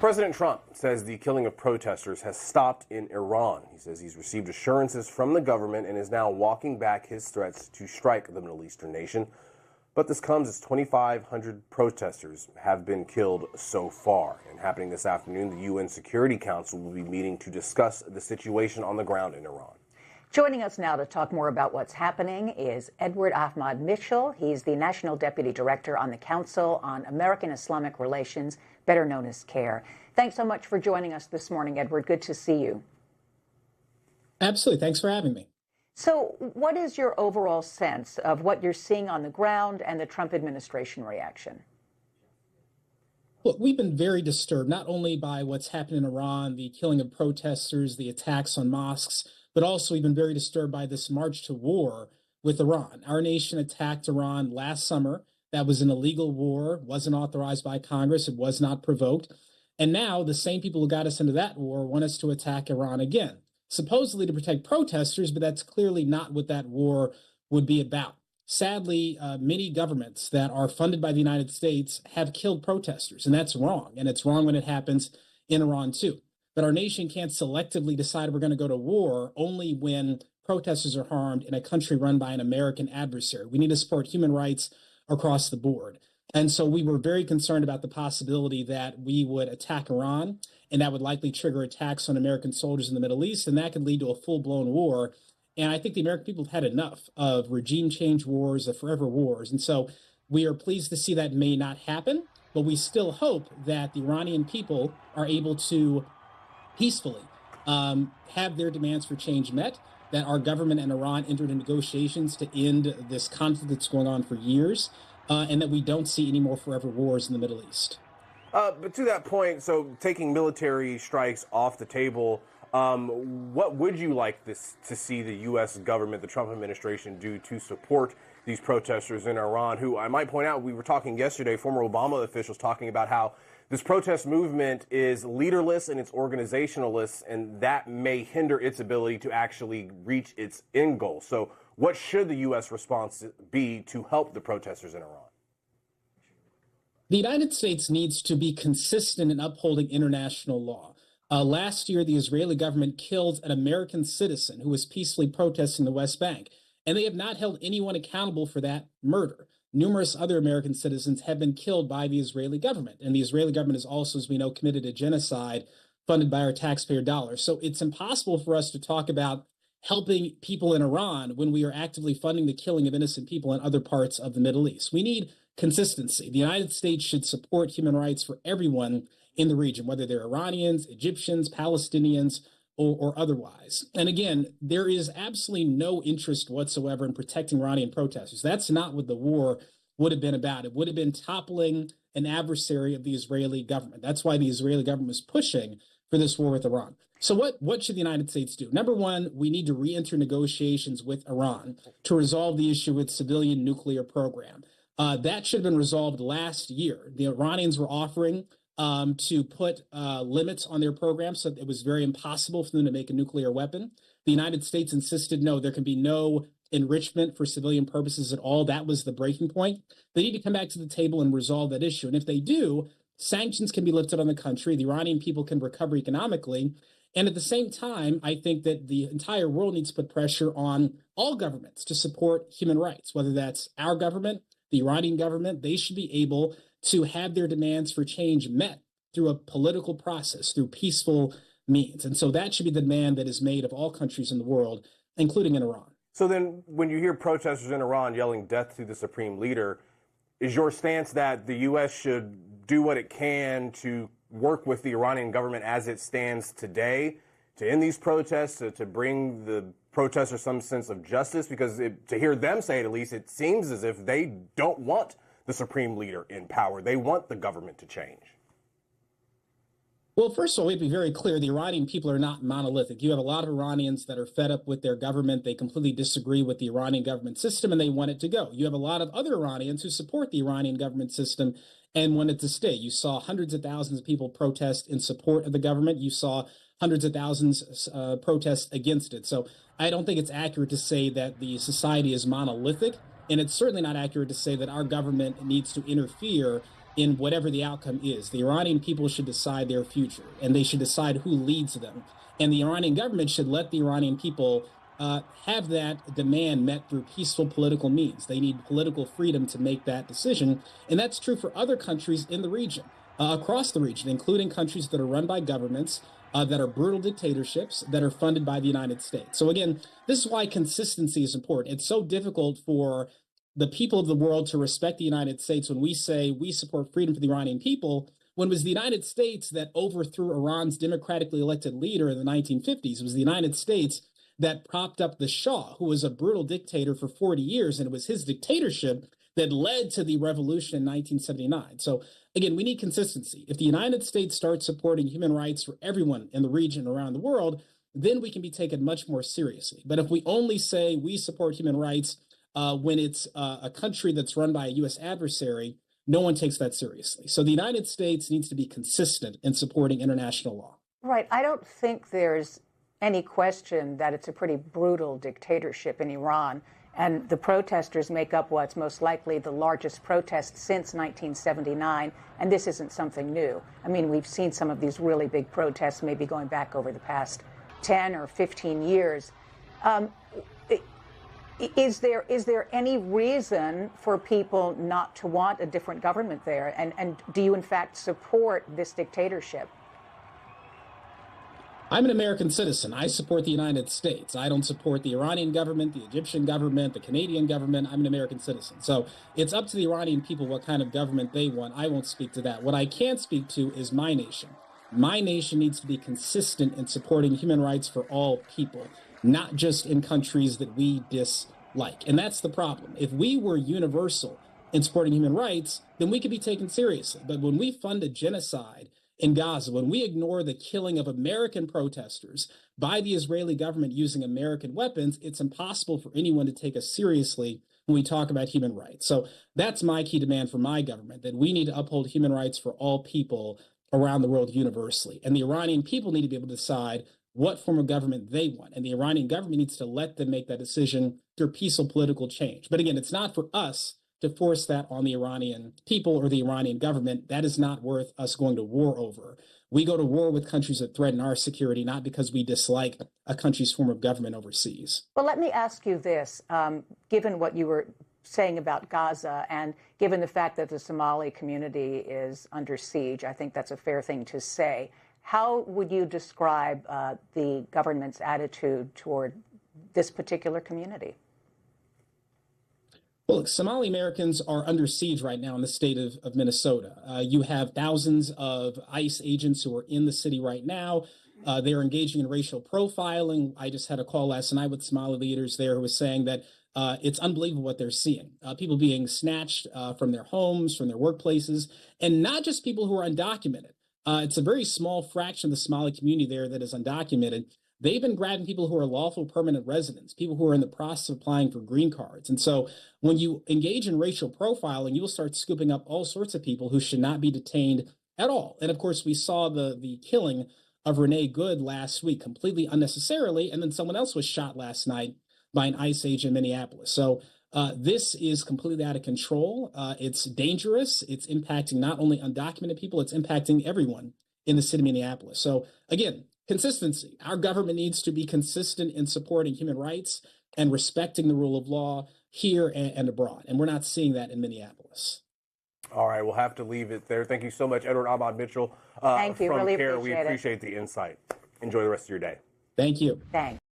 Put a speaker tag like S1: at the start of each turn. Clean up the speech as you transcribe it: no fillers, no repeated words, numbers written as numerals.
S1: President Trump says the killing of protesters has stopped in Iran. He says he's received assurances from the government and is now walking back his threats to strike the Middle Eastern nation. But this comes as 2,500 protesters have been killed so far. And happening this afternoon, the UN Security Council will be meeting to discuss the situation on the ground in Iran.
S2: Joining us now to talk more about what's happening is Edward Ahmad Mitchell. He's the National Deputy Director on the Council on American Islamic Relations, better known as CAIR. Thanks so much for joining us this morning, Edward. Good to see you.
S3: Absolutely. Thanks for having me.
S2: So what is your overall sense of what you're seeing on the ground and the Trump administration reaction?
S3: Look, we've been very disturbed, not only by what's happened in Iran, the killing of protesters, the attacks on mosques, but also we've been very disturbed by this march to war with Iran. Our nation attacked Iran last summer. That was an illegal war, wasn't authorized by Congress, it was not provoked. And now the same people who got us into that war want us to attack Iran again, supposedly to protect protesters, but that's clearly not what that war would be about. Sadly, many governments that are funded by the United States have killed protesters, and that's wrong. And it's wrong when it happens in Iran, too. But our nation can't selectively decide we're going to go to war only when protesters are harmed in a country run by an American adversary. We need to support human rights across the board. And so we were very concerned about the possibility that we would attack Iran, and that would likely trigger attacks on American soldiers in the Middle East, and that could lead to a full-blown war. And I think the American people have had enough of regime change wars, of forever wars. And so we are pleased to see that may not happen, but we still hope that the Iranian people are able to peacefully have their demands for change met, that our government and Iran entered into negotiations to end this conflict that's going on for years, and that we don't see any more forever wars in the Middle East.
S1: But to that point, so taking military strikes off the table, what would you like to see the U.S. government, the Trump administration, do to support these protesters in Iran, who I might point out, we were talking yesterday, former Obama officials talking about how this protest movement is leaderless and it's organizationalist, and that may hinder its ability to actually reach its end goal. So what should the U.S. response be to help the protesters in Iran?
S3: The United States needs to be consistent in upholding international law. Last year, the Israeli government killed an American citizen who was peacefully protesting the West Bank, and they have not held anyone accountable for that murder. Numerous other American citizens have been killed by the Israeli government, and the Israeli government is also, as we know, committed a genocide funded by our taxpayer dollars. So it's impossible for us to talk about helping people in Iran when we are actively funding the killing of innocent people in other parts of the Middle East. We need consistency. The United States should support human rights for everyone in the region, whether they're Iranians, Egyptians, Palestinians, or otherwise. And again, there is absolutely no interest whatsoever in protecting Iranian protesters. That's not what the war would have been about. It would have been toppling an adversary of the Israeli government. That's why the Israeli government was pushing for this war with Iran. So what should the United States do? Number one, we need to re-enter negotiations with Iran to resolve the issue with civilian nuclear program. That should have been resolved last year. The Iranians were offering to put limits on their program, so it was very impossible for them to make a nuclear weapon. The United States insisted, no, there can be no enrichment for civilian purposes at all. That was the breaking point. They need to come back to the table and resolve that issue. And if they do, sanctions can be lifted on the country. The Iranian people can recover economically. And at the same time, I think that the entire world needs to put pressure on all governments to support human rights, whether that's our government, the Iranian government. They should be able to have their demands for change met through a political process, through peaceful means. And so that should be the demand that is made of all countries in the world, including in Iran.
S1: So then when you hear protesters in Iran yelling death to the supreme leader, is your stance that the U.S. should do what it can to work with the Iranian government as it stands today to end these protests, to bring the protesters some sense of justice? Because to hear them say it, at least, it seems as if they don't want the supreme leader in power. They want the government to change.
S3: Well, first of all, we have to be very clear. The Iranian people are not monolithic. You have a lot of Iranians that are fed up with their government. They completely disagree with the Iranian government system, and they want it to go. You have a lot of other Iranians who support the Iranian government system and want it to stay. You saw hundreds of thousands of people protest in support of the government. You saw hundreds of thousands protest against it. So I don't think it's accurate to say that the society is monolithic, and it's certainly not accurate to say that our government needs to interfere in whatever the outcome is. The Iranian people should decide their future, and they should decide who leads them. And the Iranian government should let the Iranian people have that demand met through peaceful political means. They need political freedom to make that decision. And that's true for other countries in the region, across the region, including countries that are run by governments that are brutal dictatorships that are funded by the United States. So again, this is why consistency is important. It's so difficult for the people of the world to respect the United States when we say we support freedom for the Iranian people, when it was the United States that overthrew Iran's democratically elected leader in the 1950s. It was the United States that propped up the Shah, who was a brutal dictator for 40 years, and it was his dictatorship that led to the revolution in 1979. So again, we need consistency. If the United States starts supporting human rights for everyone in the region around the world, then we can be taken much more seriously. But if we only say we support human rights when it's a country that's run by a U.S. adversary, no one takes that seriously. So the United States needs to be consistent in supporting international law.
S2: Right. I don't think there's any question that it's a pretty brutal dictatorship in Iran. And the protesters make up what's most likely the largest protest since 1979. And this isn't something new. I mean, we've seen some of these really big protests maybe going back over the past 10 or 15 years. Is there any reason for people not to want a different government there? And do you, in fact, support this dictatorship?
S3: I'm an American citizen. I support the United States. I don't support the Iranian government, the Egyptian government, the Canadian government. I'm an American citizen. So it's up to the Iranian people what kind of government they want. I won't speak to that. What I can speak to is my nation. My nation needs to be consistent in supporting human rights for all people, not just in countries that we dislike. And that's the problem. If we were universal in supporting human rights, then we could be taken seriously. But when we fund a genocide in Gaza, when we ignore the killing of American protesters by the Israeli government using American weapons, it's impossible for anyone to take us seriously when we talk about human rights. So that's my key demand for my government, that we need to uphold human rights for all people around the world universally. And the Iranian people need to be able to decide what form of government they want. And the Iranian government needs to let them make that decision through peaceful political change. But again, it's not for us to force that on the Iranian people or the Iranian government. That is not worth us going to war over. We go to war with countries that threaten our security, not because we dislike a country's form of government overseas.
S2: Well, let me ask you this, given what you were saying about Gaza and given the fact that the Somali community is under siege, I think that's a fair thing to say. How would you describe the government's attitude toward this particular community?
S3: Well, Somali Americans are under siege right now in the state of Minnesota. You have thousands of ICE agents who are in the city right now. They're engaging in racial profiling. I just had a call last night with Somali leaders there who was saying that it's unbelievable what they're seeing. People being snatched from their homes, from their workplaces, and not just people who are undocumented. It's a very small fraction of the Somali community there that is undocumented. They've been grabbing people who are lawful permanent residents, people who are in the process of applying for green cards. And so when you engage in racial profiling, you will start scooping up all sorts of people who should not be detained at all. And of course, we saw the killing of Renee Good last week completely unnecessarily. And then someone else was shot last night by an ICE agent in Minneapolis. So this is completely out of control. It's dangerous. It's impacting not only undocumented people, it's impacting everyone in the city of Minneapolis. So again, consistency. Our government needs to be consistent in supporting human rights and respecting the rule of law here and abroad. And we're not seeing that in Minneapolis.
S1: All right, we'll have to leave it there. Thank you so much, Edward Ahmad Mitchell
S2: Thank you.
S1: from
S2: Really
S1: CAIR.
S2: appreciate
S1: We appreciate the insight. Enjoy the rest of your day.
S3: Thank you.
S2: Thanks.